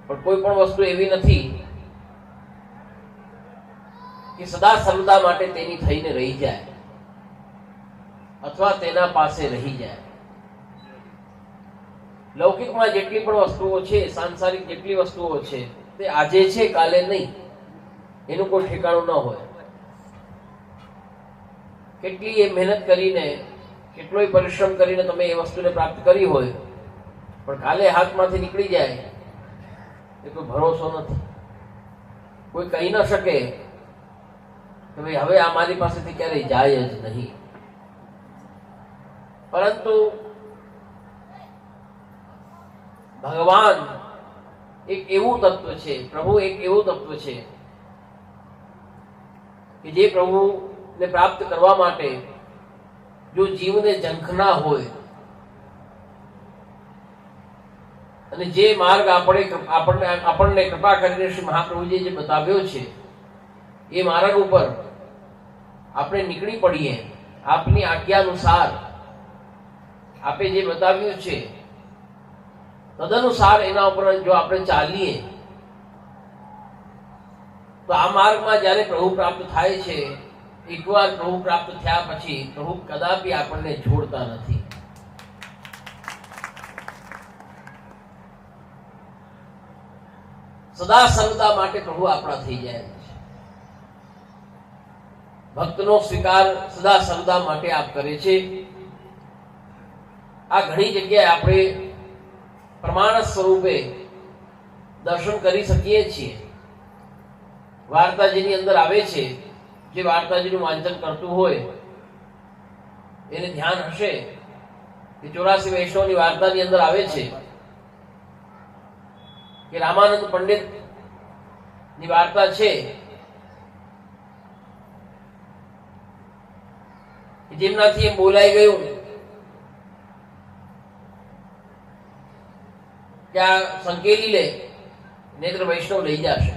પણ કોઈ પણ વસ્તુ એવી નથી કે સદા સર્વદા માટે તેની થઈને રહી જાય અથવા તેના પાસે રહી જાય. લૌકિકમાં જેટલી પણ વસ્તુઓ છે, સાંસારિક જેટલી વસ્તુઓ છે, તે આજે છે કાલે નહીં, એનું કોઈ ઠેકાણું ન હોય. કેટલી એ મહેનત કરીને, કેટલોય પરિશ્રમ કરીને તમે એ વસ્તુને પ્રાપ્ત કરી હોય, પણ કાલે હાથમાંથી નીકળી જાય એ કોઈ ભરોસો નથી. કોઈ કહી ન શકે કે ભાઈ હવે આ મારી પાસેથી ક્યારેય જાય જ નહીં. પરંતુ ભગવાન એક એવું તત્વ છે, પ્રભુ એક એવું તત્વ છે કે જે પ્રભુને પ્રાપ્ત કરવા માટે જો જીવને ઝંખના હોય અને જે માર્ગ આપણને કૃપા કરીને શ્રી મહાપ્રભુજીએ જે બતાવ્યો છે એ માર્ગ ઉપર આપણે નીકળી પડીએ, આપની આજ્ઞા અનુસાર આપે જે બતાવ્યું છે તદનુસાર એના ઉપર જો આપણે ચાલીએ તો આ માર્ગમાં જ્યારે પ્રભુ પ્રાપ્ત થાય છે, એકવાર પ્રભુ પ્રાપ્ત થયા પછી પ્રભુ કદાપી આપણને છોડતા નથી. સદા સર્વદા માટે પ્રભુ આપણા થઈ જાય છે. ભક્તનો સ્વીકાર સદા સર્વદા માટે આપ કરે છે. આ ઘણી જગ્યાએ આપણે પ્રમાણ સ્વરૂપે દર્શન કરી શકીએ છીએ. વાર્તાજીની અંદર આવે છે, જે વાર્તાજીનું વાંચન કરતું હોય એને ધ્યાન હશે કે 84 વૈષ્ણવની વાર્તાની અંદર આવે છે કે રામાનંદ પંડિત ની વાર્તા છે જેમનાથી એમ બોલાઈ ગયું કે આ સંકેલી લે નેત્ર વૈષ્ણવ લઈ જશે.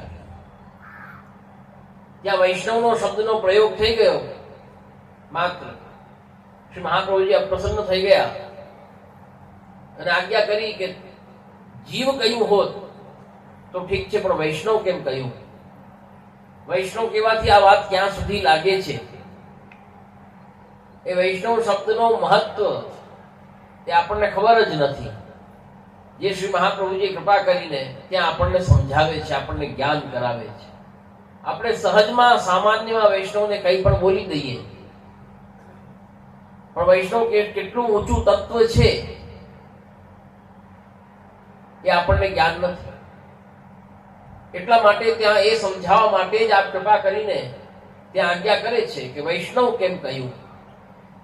ત્યાં વૈષ્ણવનો શબ્દનો પ્રયોગ થઈ ગયો માત્ર, શ્રી મહાપ્રભુજી અપ્રસન્ન થઈ ગયા અને આજ્ઞા કરી કે જીવ કહ્યું હોત તો ઠીક છે, પણ વૈષ્ણવ કેમ કહ્યું? વૈષ્ણવ કહેવાથી આ વાત ક્યાં સુધી લાગે છે? એ વૈષ્ણવ શબ્દનો મહત્વ એ આપણને ખબર જ નથી. જે શ્રી મહાપ્રભુજી કૃપા કરીને ત્યાં આપણને સમજાવે છે, આપણને જ્ઞાન કરાવે છે. આપણે સહજમાં સામાન્યમાં વૈષ્ણવને કંઈ પણ બોલી દઈએ, પણ વૈષ્ણવ કેટલું ઊંચું તત્વ છે એ આપણને જ્ઞાન નથી. એટલા માટે ત્યાં એ સમજાવવા માટે જ આપ કૃપા કરીને ત્યાં આજ્ઞા કરે છે કે વૈષ્ણવ કેમ કહ્યું.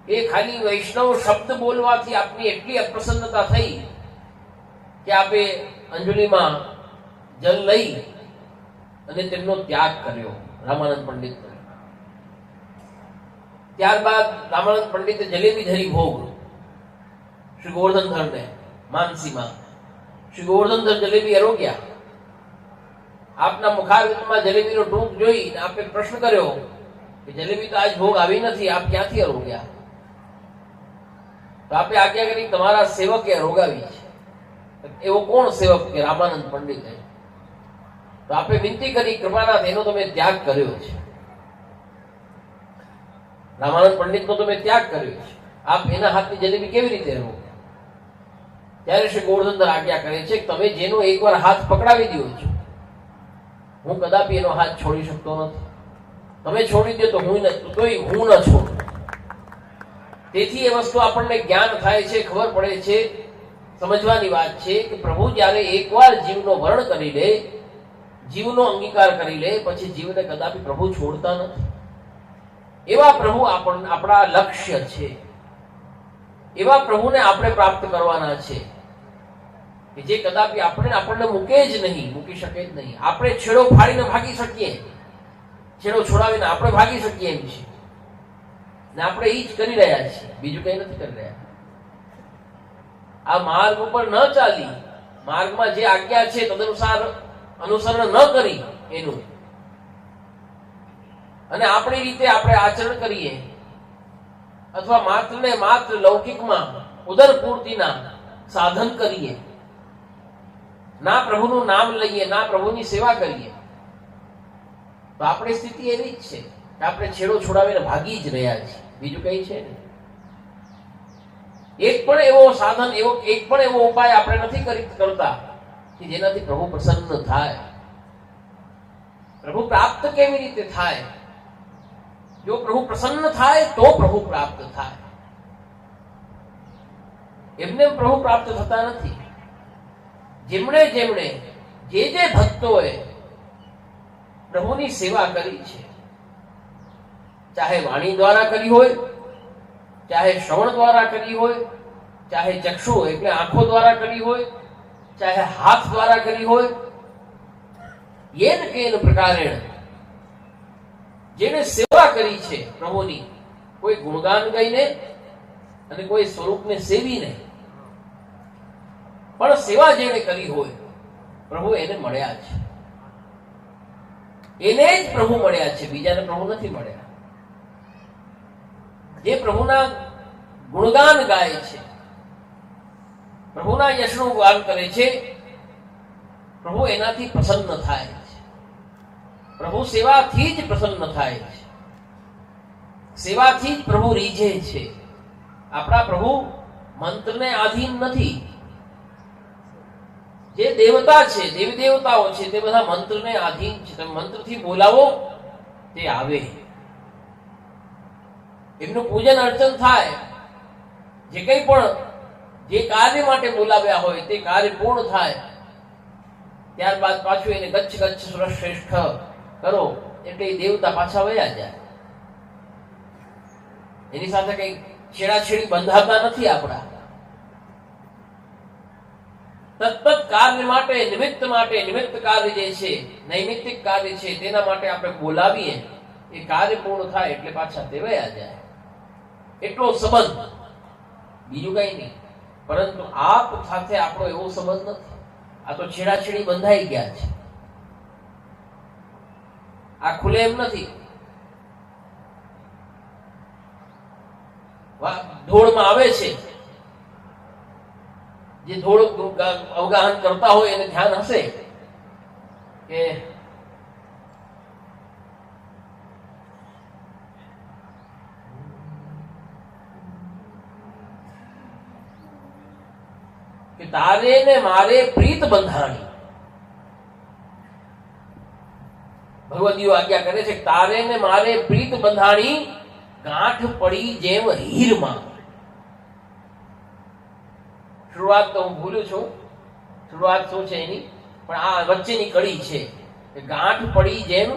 એ ખાલી વૈષ્ણવ શબ્દ બોલવાથી આપની એટલી અપ્રસન્નતા થઈ કે આપે અંજલિમાં જલ લઈ અને તેમનો ત્યાગ કર્યો રામાનંદ પંડિત. ત્યારબાદ રામાનંદ પંડિતે જલેબી ધરી ભોગ શ્રી ગોવર્ધનધરને માનસીમાં. શ્રી ગોવર્ધનધર જલેબી અરોગ્યા. આપના મુખારવિંદમાં જલેબીનો ટૂંક જોઈ આપે પ્રશ્ન કર્યો કે જલેબી તો આજ ભોગ આવી નથી, આપ ક્યાંથી અરોગ્યા? તો આપે આજ્ઞા કરી તમારા સેવકે અરોગાવી છે. એવો કોણ સેવક? કે રામાનંદ પંડિત. તો આપે વિનંતી કરી કૃપાનાથ એનો તમે ત્યાગ કર્યો છે, રામાનંદ પંડિતનો તમે ત્યાગ કર્યો છે, આપ એના હાથની જલેબી કેવી રીતે અરોગ્યા? ત્યારે શ્રી ગોવર્ધનધર આજ્ઞા કરે છે કે તમે જેનો એકવાર હાથ પકડાવી દો છો, હું કદાપી એનો હાથ છોડી શકતો નથી. તમે છોડી દો તો હું ન છોડું. તેથી એ વસ્તુ આપણને જ્ઞાન થાય છે, ખબર પડે છે. સમજવાની વાત છે કે પ્રભુ જ્યારે એકવાર જીવનો વરણ કરી લે, જીવનો અંગીકાર કરી લે, પછી જીવને કદાપી પ્રભુ છોડતા નથી. એવા પ્રભુ આપણા લક્ષ્ય છે. એવા પ્રભુને આપણે પ્રાપ્ત કરવાના છે કે જે કદાપી આપણને મૂકે જ નહીં, મૂકી શકે જ નહીં. આપણે છેડો ફાડીને ભાગી શકીએ, છેડો છોડાવીને આપણે ભાગી શકીએ એમ છે, ને આપણે એ જ કરી રહ્યા છીએ, બીજું કઈ નથી કરી રહ્યા. આ માર્ગ ઉપર ન ચાલી, માર્ગમાં જે આજ્ઞા છે તદનુસાર અનુસરણ ન કરી એનું, અને આપણી રીતે આપણે આચરણ કરીએ, અથવા માત્ર ને માત્ર લૌકિકમાં ઉદરપૂર્તિના સાધન કરીએ, ના પ્રભુનું નામ લઈએ, ના પ્રભુની સેવા કરીએ, તો આપણી સ્થિતિ એવી જ છે કે આપણે છેડો છોડાવીને ભાગી જ રહ્યા છીએ, બીજું કઈ છે નહીં. એક પણ એવો સાધન, એક પણ એવો ઉપાય આપણે નથી કરતા કે જેનાથી પ્રભુ પ્રસન્ન થાય. પ્રભુ પ્રાપ્ત કેવી રીતે થાય? જો પ્રભુ પ્રસન્ન થાય તો પ્રભુ પ્રાપ્ત થાય. એમને પ્રભુ પ્રાપ્ત થતા નથી. જેમણે જે ભક્તોએ પ્રભુની સેવા કરી છે, ચાહે વાણી દ્વારા કરી હોય, ચાહે શ્રવણ દ્વારા કરી હોય, ચાહે ચક્ષુ એટલે આંખો દ્વારા કરી હોય, ચાહે હાથ દ્વારા કરી હોય, યેન કેન પ્રકારેણ જેને સેવા કરી છે પ્રભુની, કોઈ ગુણગાન ગાઈને અને કોઈ સ્વરૂપને સેવીને, પણ સેવા જેને કરી હોય પ્રભુ એને મળ્યા છે. એને જ પ્રભુ મળ્યા છે, બીજાને પ્રભુ નથી મળ્યા. જે પ્રભુના ગુણગાન ગાય છે, પ્રભુના યશનું ગાન કરે છે, પ્રભુ એનાથી પ્રસન્ન થાય છે. પ્રભુ સેવાથી જ પ્રસન્ન થાય છે, સેવાથી જ પ્રભુ રીઝે છે. આપણા પ્રભુ મંત્રને આધીન નથી. જે દેવતા છે, દેવી દેવતાઓ છે, તે બધા મંત્રને આધીન છે. તમે મંત્રથી બોલાવો તે આવે. એમનું પૂજન અર્ચન થાય, જે કંઈ પણ જે કાર્ય માટે બોલાવ્યા હોય તે કાર્ય પૂર્ણ થાય. ત્યારબાદ પાછું એને ગચ્છ ગચ્છ શ્રેષ્ઠ કરો એટલે એ દેવતા પાછા વયા જાય. એની સાથે કઈ છેડાછેડી બંધાતા નથી. આપણા તત્ત કાર્ય માટે, નિમિત્ત કાર્ય જે છે, નૈમિત્તિક કાર્ય છે, તેના માટે આપણે બોલાવીએ, એ કાર્ય પૂર્ણ થાય એટલે પાછા તે વયા જાય. એટલો સંબંધ, બીજું કઈ નહીં. પરંતુ આપ સાથે આપણો એવો સંબંધ નથી. આ તો છેડાછેડી બંધાઈ ગયા છે. આ ખુલે એમ નથી. ધોળમાં આવે છે, જે ધોળ અવગાહન કરતા હોય એને ધ્યાન હશે કે તારે ને મારે પ્રીત બંધાણી. ભગવદીઓ આજ્ઞા કરે છે, તારે ને મારે પ્રીત બંધાણી, ગાંઠ પડી જેમ હીરમાં. શરૂઆત તો હું ભૂલું છું, શરૂઆત શું છે એની, પણ આ વચ્ચેની કડી છે કે ગાંઠ પડી જેમ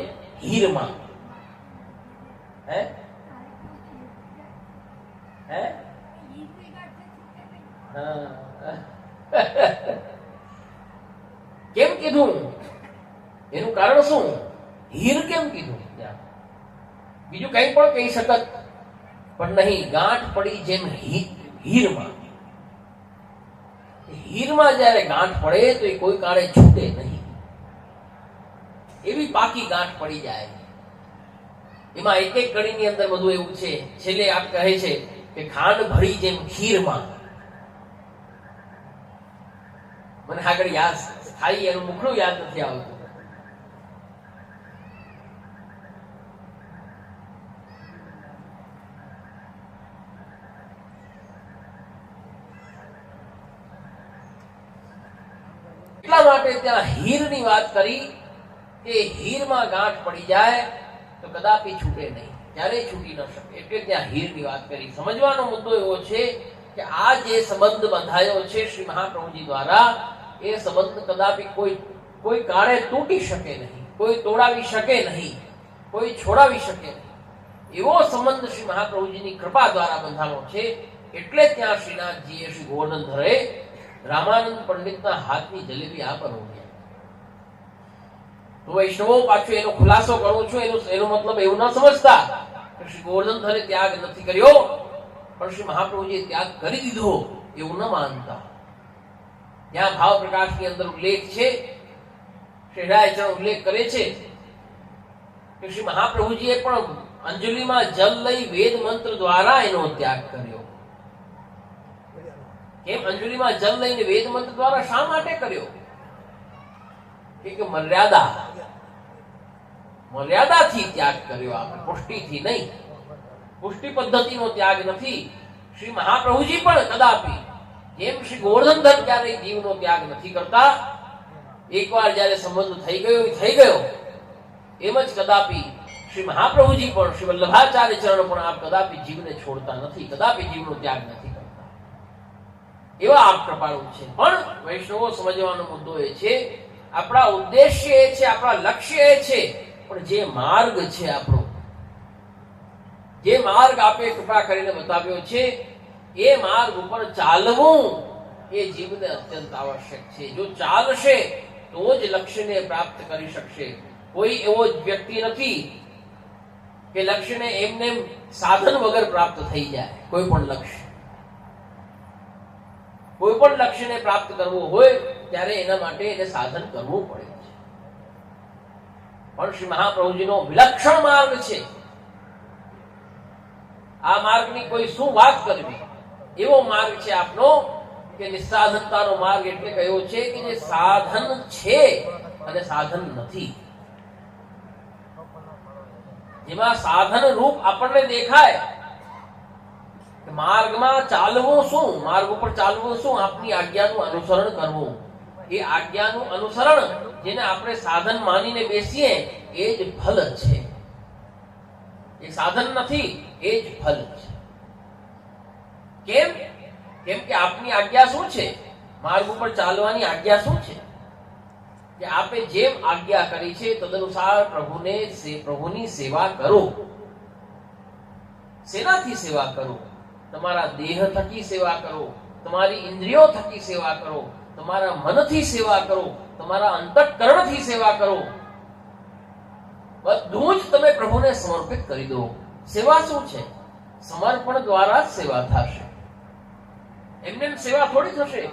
હીરમાં. હે હે કેમ કીધું? એનું કારણ શું? હીર કેમ કીધું? બીજું કઈ પણ કહી શકત, પણ નહીં. ગાંઠ પડી જેમ હીરમાં. હીરમાં જયારે ગાંઠ પડે તો એ કોઈ કાળે છૂટે નહીં. એવી પાકી ગાંઠ પડી જાય. એમાં એક એક કડીની અંદર બધું એવું છે. છેલ્લે આપ કહે છે કે ખાંડ ભળી જેમ ખીરમાં. મને આગળ યાદ થાય, એનું મુખડું યાદ નથી આવતું. એટલા માટે ત્યાં હીરની વાત કરી કે હીરમાં ગાંઠ પડી જાય તો કદાપી છૂટે નહીં, ક્યારેય છૂટી ન શકે. એટલે ત્યાં હીરની વાત કરી. સમજવાનો મુદ્દો એવો છે કે આ જે સંબંધ બંધાયો છે શ્રી મહાપ્રભુજી દ્વારા, એ સંબંધ કદાપી કોઈ કાળે તૂટી શકે નહીં, કોઈ તોડાવી શકે નહીં, કોઈ છોડાવી શકે નહીં. એવો સંબંધ શ્રી મહાપ્રભુજીની કૃપા દ્વારા બંધાણો છે. એટલે ત્યાં શ્રીનાથજીએ શ્રી ગોવર્ધનધરે રામાનંદ પંડિતના હાથની જલેબી આ પર ઉગ્યા. તો વૈષ્ણવો પાછું એનો ખુલાસો કરું છું. એનો મતલબ એવું ન સમજતા કે શ્રી ગોવર્ધનધરે ત્યાગ નથી કર્યો, પણ શ્રી મહાપ્રભુજીએ ત્યાગ કરી દીધો એવું ન માનતા. ત્યાં ભાવ પ્રકાશની અંદર ઉલ્લેખ છે, શ્રી રાયચરણ ઉલ્લેખ કરે છે કે શ્રી મહાપ્રભુજીએ પણ અંજલિમાં જલ લઈ વેદ મંત્ર દ્વારા એનો ત્યાગ કર્યો. કેમ અંજલિમાં જલ લઈને વેદ મંત્ર દ્વારા શા માટે કર્યો? કે મર્યાદા, મર્યાદાથી ત્યાગ કર્યો આપણે, પુષ્ટિથી નહીં. પુષ્ટિ પદ્ધતિનો ત્યાગ નથી. શ્રી મહાપ્રભુજી પણ કદાપી જેમ શ્રી ગોવર્ધનધર ક્યારેય જીવનો ત્યાગ નથી કરતા. એકવાર જયારે સંબંધ થઈ ગયો એમ જ કદાપી શ્રી મહાપ્રભુજી પણ, શ્રી વલ્લભાચાર્ય ચરણ પણ આપ કદાપી જીવને છોડતા નથી, કદાપી જીવનો ત્યાગ નથી કરતા. એવા આપ કૃપાળુ છે. પણ વૈષ્ણવો સમજવાનો મુદ્દો એ છે, આપણા ઉદ્દેશ્ય એ છે, આપણા લક્ષ્ય એ છે, પણ જે માર્ગ છે આપણો, જે માર્ગ આપે કૃપા કરીને બતાવ્યો છે, એ માર્ગ ઉપર ચાલવું એ જીવને અત્યંત આવશ્યક છે. જો ચાલશે તો જ લક્ષ્યને પ્રાપ્ત કરી શકશે. કોઈ એવો જ વ્યક્તિ નથી કે લક્ષ્યને એમને સાધન વગર પ્રાપ્ત થઈ જાય. કોઈ પણ લક્ષ્યને પ્રાપ્ત કરવું હોય ત્યારે એના માટે એને સાધન કરવું પડે છે. પણ શ્રી મહાપ્રભુજીનો વિલક્ષણ માર્ગ છે. આ માર્ગની કોઈ શું વાત કરવી, એવો માર્ગ છે આપનો કે નિસ્સાધનતાનો માર્ગ એટલે કયો છે કે જે સાધન છે અને સાધન નથી. જેમાં સાધન રૂપ આપણને દેખાય કે માર્ગમાં ચાલવું શું, માર્ગ ઉપર ચાલવું શું, આપની આજ્ઞાનું અનુસરણ કરવું. એ આજ્ઞાનું અનુસરણ જેને આપણે સાધન માનીને બેસીએ એ જ ફલ છે. એ સાધન નથી, એ જ ફલ છે. કેમ કે આપની આજ્ઞા શું છે, માર્ગ ઉપર ચાલવાની આજ્ઞા શું છે કે આપે જેમ આજ્ઞા કરી છે તદનુસાર પ્રભુની સેવા કરો. શેનાથી સેવા કરો? તમારા દેહ થકી સેવા કરો, તમારી ઇન્દ્રિયો થકી સેવા કરો, તમારા મનથી સેવા કરો, તમારા અંતઃકરણથી સેવા કરો. બધું જ તમે પ્રભુને સમર્પિત કરી દો. સેવા શું છે? સમર્પણ દ્વારા જ સેવા થશે. એમને સેવા થોડી થશે.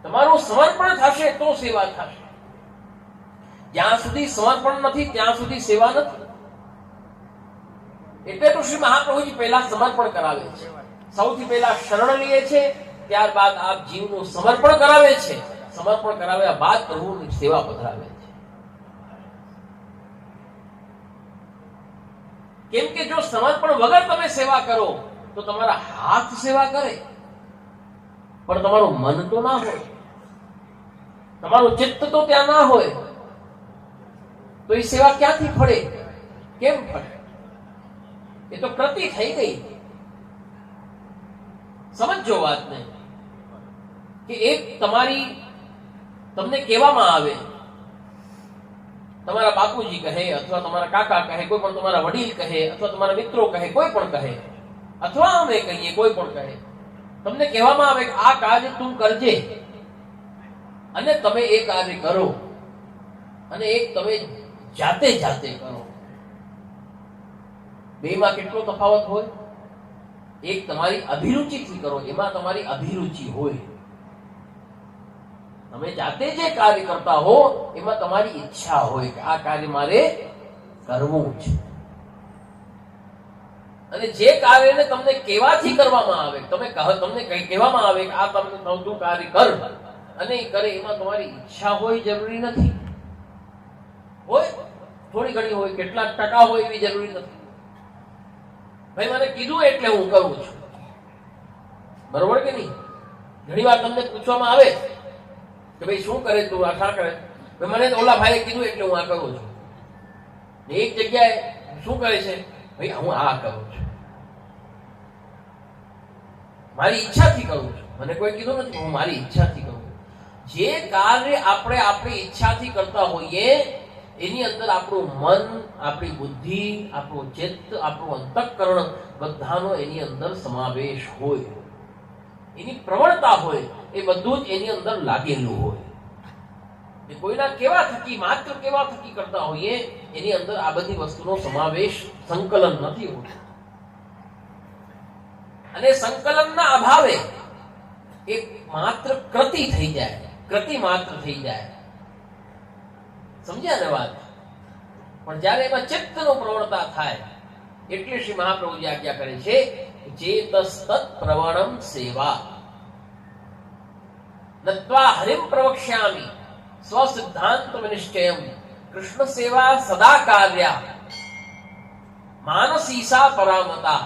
તમારું સમર્પણ થશે તો સેવા થશે. જ્યાં સુધી સમર્પણ નથી ત્યાં સુધી સેવા નથી. એટલે તો શ્રી મહાપ્રભુજી પહેલા સમર્પણ કરાવે છે. સૌથી પહેલા શરણ લે છે, ત્યારબાદ આપ જીવનું સમર્પણ કરાવે છે. સમર્પણ કરાવ્યા બાદ પ્રભુની સેવા પધરાવે છે. કેમ કે જો સમર્પણ વગર તમે સેવા કરો તો તમારા હાથ સેવા કરે, પણ તમારું મન તો ના હોય, તમારું ચિત્ત તો ત્યાં ના હોય, તો એ સેવા ક્યાંથી ફળે? કેમ ફળે? એ તો કૃતિ થઈ ગઈ. સમજો વાતને કે એક તમને કહેવામાં આવે, તમારા બાપુજી કહે અથવા તમારા કાકા કહે, કોઈ પણ તમારા વડીલ કહે અથવા તમારા મિત્રો કહે, કોઈ પણ કહે અથવા અમે કહીએ, કોઈ પણ કહે, તમને કહેવામાં આવે કે આ કાર્ય તું કરજે, અને તમે એ કાર્ય કરો, અને એક તમે જાતે કરો. બેમાં કેટલો તફાવત હોય? એક તમારી અભિરુચિથી કરો, એમાં તમારી અભિરુચિ હોય. તમે જાતે જે કાર્ય કરતા હો એમાં તમારી ઈચ્છા હોય કે આ કાર્ય મારે કરવું છે. અને જે કાર્યને તમને કહેવાથી કરવામાં આવે, તમને કહેવામાં આવે કે આ તમને તું કાર્ય કર, અને એ કરે, એમાં તમારી ઈચ્છા હોય જરૂરી નથી. હોય થોડી ઘણી હોય, કેટલાક ટકા હોય એવી જરૂરી નથી. ભાઈ મને કીધું એટલે હું કરું છું, બરોબર કે નહીં? ઘણી વાર તમને પૂછવામાં આવે કે ભાઈ શું કરે તું, આ શા કરે? મને ઓલા ભાઈએ કીધું એટલે હું આ કરું છું. એક જગ્યાએ શું કરે છે? ભાઈ હું આ કરું છું, મારી ઈચ્છાથી કરું છું, મને કોઈ કીધું નથી, હું મારી ઈચ્છાથી કરું. જે કાર્ય આપણે આપણી ઈચ્છાથી કરતા હોઈએ એની અંદર આપણું મન, આપણી બુદ્ધિ, આપણું ચિત્ત, આપણું અંતઃકરણ બધાનો એની અંદર સમાવેશ હોય, એની પ્રવણતા હોય, એ બધું જ એની અંદર લાગેલું હોય. કોઈના કેવા થકી, માત્ર કેવા થકી કરતા હોઈએ એની અંદર આ બધી વસ્તુનો સમાવેશ, સંકલન નથી હોતું. અને સંકલનના અભાવે એક માત્ર કૃતિ થઈ જાય, કૃતિ માત્ર થઈ જાય. સમજ્યા ને વાત? પણ જયારે એમાં ચિત્તનો પ્રવણતા થાય એટલે શ્રી મહાપ્રભુજી આજ્ઞા કરે છે, ચેતસ્તત પ્રવણમ સેવા નત્વા હરિમ પ્રવક્ષ્યામિ સ્વસિદ્ધાંત નિશ્ચયમ કૃષ્ણ સેવા સદા કાર્યા માનસીસા પરામતા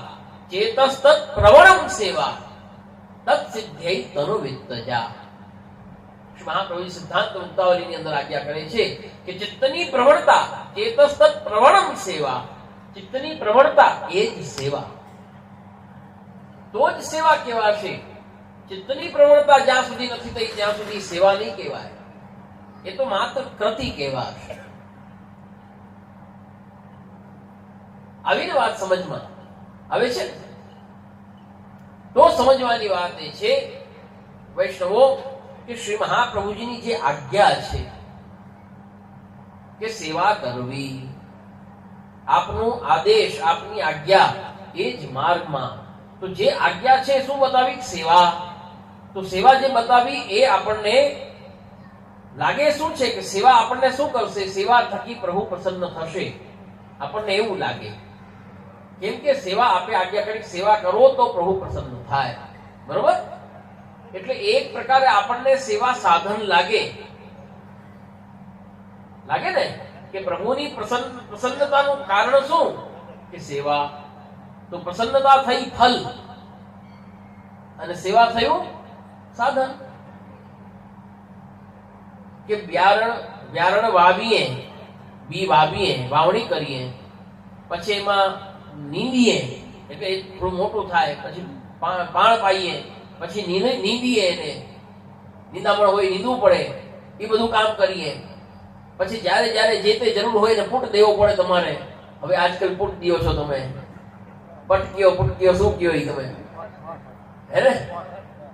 ચેતસ્તત પ્રવણમ સેવા તત્ સિદ્ધ્યૈ તનુ વિત્તજા. મહાપ્રભુ સિદ્ધાંત મુક્તાવલીની અંદર આજ્ઞા કરે છે કે ચિત્તની પ્રવણતા ચેતસ્તત પ્રવણમ સેવા, ચિત્તની પ્રવણતા એ જ સેવા. તો જ સેવા કહેવાશે. ચિત્તની પ્રવણતા જ્યાં સુધી નથી થઈ ત્યાં સુધી સેવા નહીં કહેવાય. એ તો માત્ર કૃતિ કહેવાશે. આવીને વાત સમજમાં આવે છે. તો સમજવાની વાત એ છે વૈષ્ણવો કે શ્રી મહાપ્રભુજીની જે આજ્ઞા છે કે સેવા કરવી, આપનો આદેશ, આપની આજ્ઞા એ જ માર્ગમાં. તો જે આજ્ઞા છે શું બતાવી? સેવા. તો સેવા જે બતાવી એ આપણને લાગે શું છે કે સેવા આપણને શું કરશે? સેવા થકી પ્રભુ પ્રસન્ન થશે, આપણને એવું લાગે. કેમ કે સેવા આપણે આજ્ઞા કરી સેવા કરો તો પ્રભુ પ્રસન્ન થાય. બરોબર? એટલે એક પ્રકારે આપણને સેવા સાધન લાગે ને કે પ્રભુની પ્રસન્નતાનું કારણ શું? કે સેવા. તો પ્રસન્નતા થઈ ફલ અને સેવા થયું સાધન. કે વ્યારણ વાવીએ, બી વાવીએ, વાવણી કરીએ, પછી એમાં નીંદીએ એટલે થોડું મોટું થાય, પછી પાણ પાઈએ, પછી નીંદીએ, એને નિંદામણ હોય નીંદવું પડે, એ બધું કામ કરીએ. પછી જ્યારે જ્યારે જે તે જરૂર હોય ને ફૂટ દેવો પડે તમારે. હવે આજકાલ ફૂટ દિયો છો તમે, પટકીઓ ફૂટકીઓ શું કયો તમે, હે ને?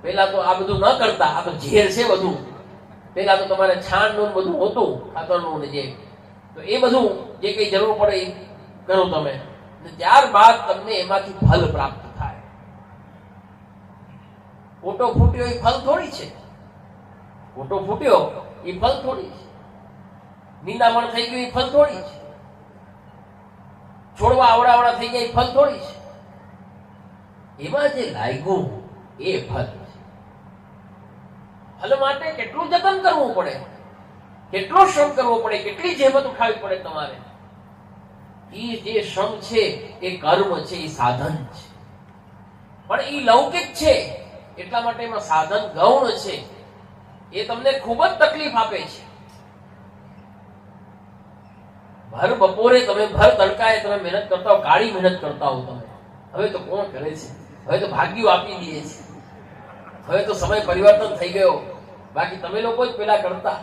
પેલા તો આ બધું ન કરતા, આ તો ઝેર છે બધું. પેલા તો તમારે છાણ નું બધું હોતું, ખાતરનું ને જે, તો એ બધું જે કઈ જરૂર પડે એ કરો તમે. ત્યારબાદ તમને એમાંથી ફલ પ્રાપ્ત થાય. ફોટો ફૂટ્યો એ ફલ થોડી છે. ફોટો ફૂટ્યો એ ફલ થોડી છે. નિંદામણ થઈ ગયું એ ફલ થોડી છે. છોડવા આવડા થઈ ગયા એ ફલ થોડી છે. એમાં જે લાગ્યું એ ફલ છે. ફલ માટે કેટલું જતન કરવું પડે, કેટલો શ્રમ કરવો પડે, કેટલી જહેમત ઉઠાવવી પડે તમારે. એ જે શ્રમ છે એ કર્મ છે, એ સાધન છે. પણ એ લૌકિક છે એટલા માટે એમાં સાધન ગૌણ છે. એ તમને ખૂબ જ તકલીફ આપે છે. ભર બપોરે તમે, ભર તડકાએ તમે મહેનત કરતા હો, કાળી મહેનત કરતા હો તમે. હવે તો કોણ કરે છે? હવે તો ભાગ્યું આપી દે છે. હવે તો સમય પરિવર્તન થઈ ગયો. બાકી તમે લોકો જ પેલા કરતા.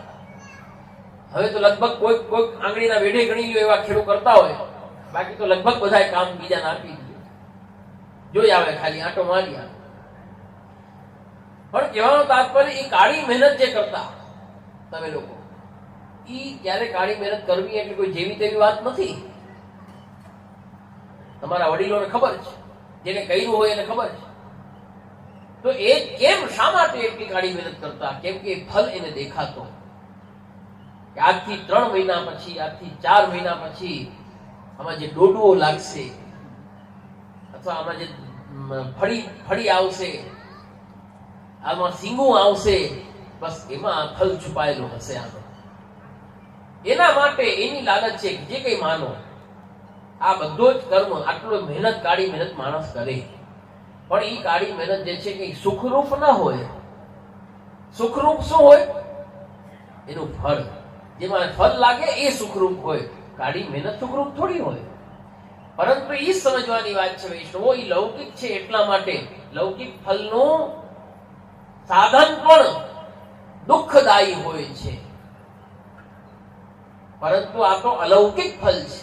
હવે તો લગભગ કોઈ આંગળીના વેઢે ગણી લો એવા ખેડૂત કરતા હોય. બાકી તો લગભગ બધા કામ બીજાને આપી દે, જોઈ આવે, ખાલી આંટો મારી આવે. પણ કહેવાનો તાત્પર્ય એ કાળી મહેનત જે કરતા તમે લોકો, ઈ ક્યારે કાળી મહેનત કરવી એટલે કોઈ જેવી તેવી વાત નથી. તમારા વડીલોને ખબર છે, જેને કર્યું હોય એને ખબર છે. તો એ કેમ, શા માટે એટલી કાળી મહેનત કરતા? કેમ કે ફલ એને દેખાતો. આજથી 3 મહિના પછી, આજથી 4 મહિના પછી આમાં જે ડોડુઓ લાગશે અથવા આમાં જે ફળી આવશે, આમાં સિંગું આવશે, બસ એમાં ફલ છુપાયેલું હશે. આમાં એના માટે એની લાલચ છે કે જે કઈ માનો આ બધો જ કર્મ, આટલો મહેનત, કાળી મહેનત માણસ કરે. પણ એ કાળી મહેનત જે છે કે સુખરૂપ ના હોય. સુખરૂપ શું હોય? એનું ફળ. જેમાં ફળ લાગે એ સુખરૂપ હોય. કાળી મહેનત સુખરૂપ થોડી હોય. પરંતુ એ સમજવાની વાત છે વૈષ્ણવો, એ લૌકિક છે એટલા માટે લૌકિક ફલનું સાધન પણ દુઃખદાયી હોય છે. પરંતુ આ તો અલૌકિક ફલ છે.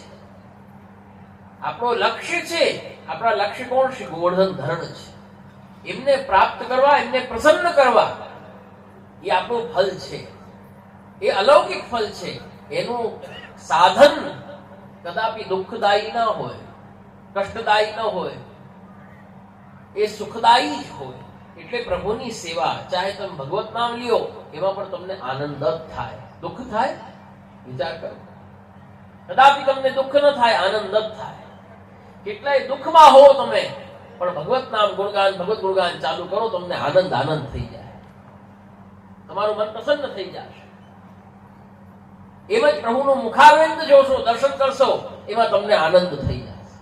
આપણો લક્ષ્ય છે, આપણા લક્ષ્ય કોણ? શ્રી ગોવર્ધન ધરણ છે. એમને પ્રાપ્ત કરવા, એમને પ્રસન્ન કરવા, એ આપણું ફલ છે. એ અલૌકિક ફલ છે. એનું સાધન કદાપી દુઃખદાયી ના હોય, કષ્ટદાયી ન હોય, એ સુખદાયી જ હોય. એટલે પ્રભુની સેવા, ચાહે તમે ભગવત નામ લ્યો, એમાં પણ તમને આનંદ જ થાય. દુઃખ થાય? વિચાર કરો. કદાપી તમને દુઃખ ન થાય, આનંદ જ થાય. કેટલાય દુઃખમાં હો તમે, પણ ભગવત નામ ગુણગાન, ભગવત ગુણગાન ચાલુ કરો, તમને આનંદ થઈ જાય. તમારું મન પ્રસન્ન થઈ જશે. એમ જ પ્રભુનું મુખારવિંદ જોશો, દર્શન કરશો, એમાં તમને આનંદ થઈ જશે.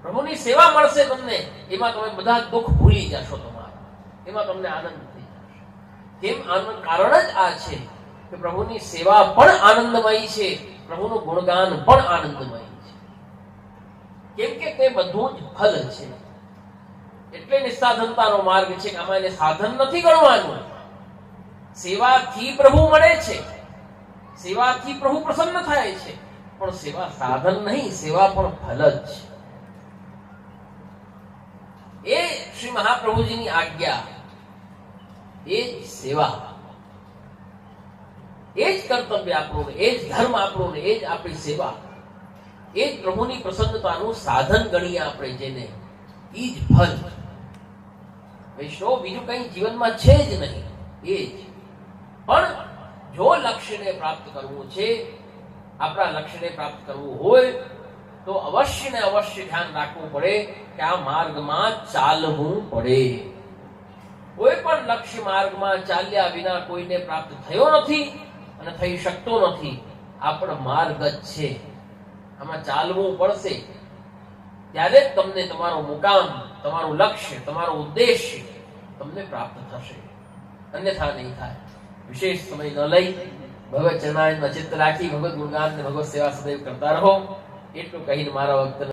પ્રભુની સેવા મળશે તમને, એમાં તમે બધા દુઃખ ભૂલી જશો તમારા, એમાં તમને આનંદ થઈ જશે. કેમ? આનું કારણ જ આ છે કે પ્રભુની સેવા પણ આનંદમય છે, પ્રભુનું ગુણગાન પણ આનંદમય છે. કેમ કે તે બધું જ ફલ છે. એટલે નિસ્સાધનતાનો માર્ગ છે કે આમાં એને સાધન નથી ગણવાનું. સેવાથી પ્રભુ મળે છે, સેવાથી પ્રભુ પ્રસન્ન થાય છે, પણ સેવા સાધન નહીં, સેવા પણ ફલ જ છે. એ શ્રી મહાપ્રભુજીની આજ્ઞા, એ જ સેવા, એ જ કર્તવ્ય આપણું, એ જ ધર્મ આપણું, એ જ આપણી સેવા, એ જ પ્રભુની પ્રસન્નતાનું સાધન ગણીએ આપણે જેને, એ જ ફલ. વૈષ્ણવ બીજું કઈ જીવનમાં છે જ નહીં, એ જ. પણ જો લક્ષ્યને પ્રાપ્ત કરવું છે, આપણા લક્ષ્યને પ્રાપ્ત કરવું હોય તો અવશ્ય ને અવશ્ય ધ્યાન રાખવું પડે કે આ માર્ગમાં ચાલવું પડે. કોઈ પણ લક્ષ્ય માર્ગમાં ચાલ્યા વિના કોઈને પ્રાપ્ત થયો નથી અને થઈ શકતો નથી. આ પણ માર્ગ જ છે, આમાં ચાલવું પડશે. ત્યારે જ તમને તમારો મુકામ, તમારું લક્ષ્ય, તમારો ઉદ્દેશ્ય તમને પ્રાપ્ત થશે, અન્યથા નહીં થાય. વિશેષ સમય ન લઈ ભગવત ચરણારવિંદમાં ચિત્ત રાખી ભગવત ગુણગાન ને ભગવત સેવા સદૈવ કરતા રહો. એટલું કહીને મારા વક્તવ્ય